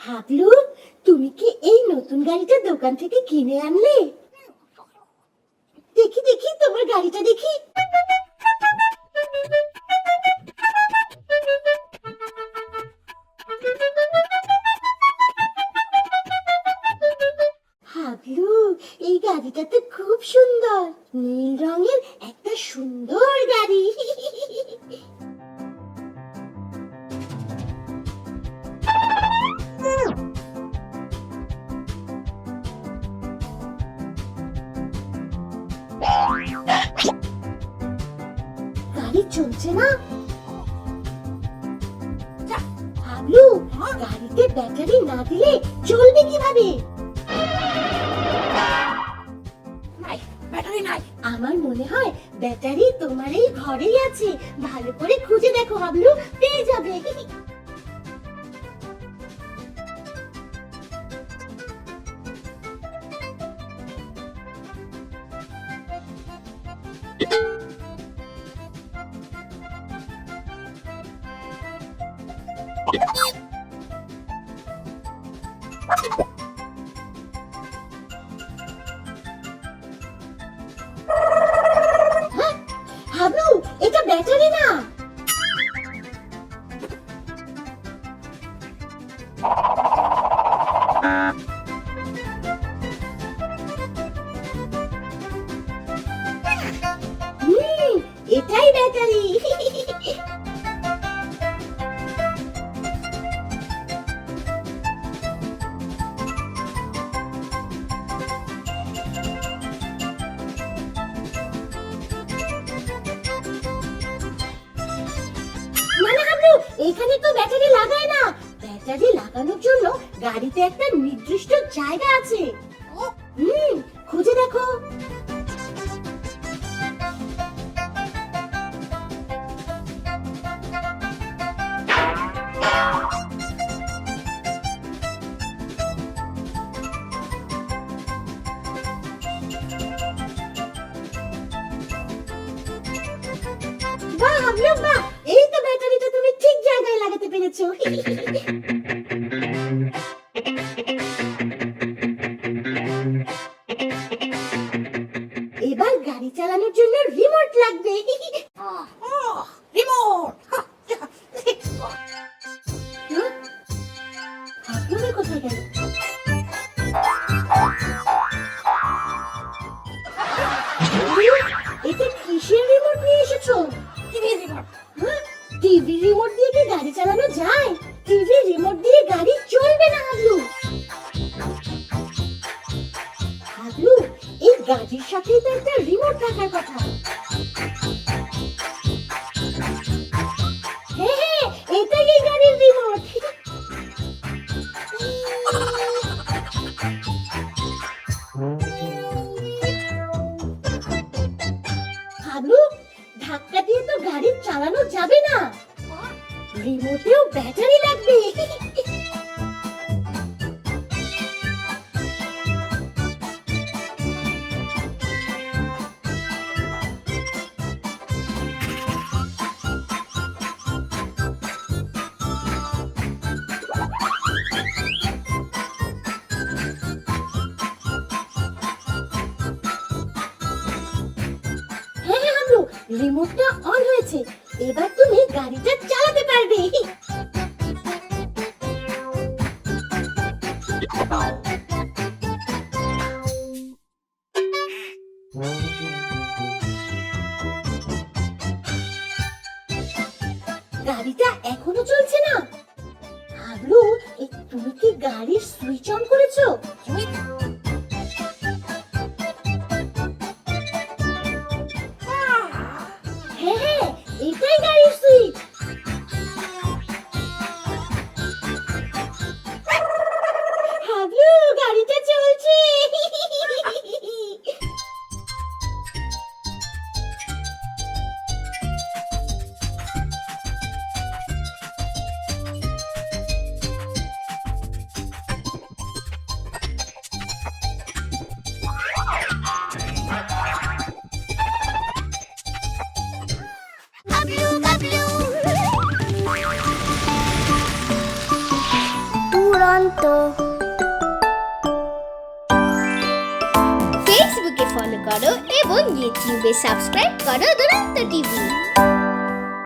হাবলু, তুমি কি এই নতুন গাড়িটা দোকান থেকে কিনে আনলে? দেখি দেখি তোমার গাড়িটা দেখি। হাবলু, এই গাড়িটা তো খুব সুন্দর, নীল রঙের একটা সুন্দর গাড়ি। গাড়ি চলছে না। হাবলু, গাড়িতে ব্যাটারি না দিলে চলবে কিভাবে? ব্যাটারি নাই। আমার মনে হয় ব্যাটারি তোমার এই ঘরেই আছে, ভালো করে খুঁজে দেখো হাবলু, পেয়ে যাবে। হাবলু, এটা ব্যাটারি না। এটাই ব্যাটারি। মানে হাবলু, এখানে তো ব্যাটারি লাগায় না। ব্যাটারি লাগানোর জন্য গাড়িতে একটা নির্দিষ্ট জায়গা আছে। খুঁজে দেখো। বাহ হাবলু, বাহ, এই তো ব্যাটারিটা তুমি ঠিক জায়গায় লাগাতে পেরেছো। এবার গাড়ি চালানোর জন্য রিমোট লাগবে। রিমোট। হাবলু কোথায় গেল? এটা কিসের রিমোট নিয়ে এসেছো? TV remote. টিভি রিমোট দিয়ে কি গাড়ি চালানো যায়? টিভি রিমোট দিয়ে গাড়ি চলবে না হাবলু। হাবলু, এই গাড়ির সাথেই তো একটা রিমোট থাকার কথা। হ্যাঁ হ্যাঁ, এটাই এই গাড়ির রিমোট। হাবলু, ধাক্কা দিয়ে তো গাড়ি চালানো যাবে না, রিমোটেও ব্যাটারি লাগবে। হ্যাঁ হ্যাঁ হাবলু, রিমোটটা অন হয়েছে, এবার তুমি গাড়িটা চালাতে পারবে। গাড়িটা এখনো চলছে না। হাবলু, তুমি কি গাড়ির সুইচ অন করেছো? হ্যাঁ হ্যাঁ, এটাই গাড়ির সুইচ। হাবলু, গাড়িটা চলছে। দুরন্ত। ফেসবুকে ফলো করো এবং ইউটিউবে সাবস্ক্রাইব করো দুরন্ত টিভি।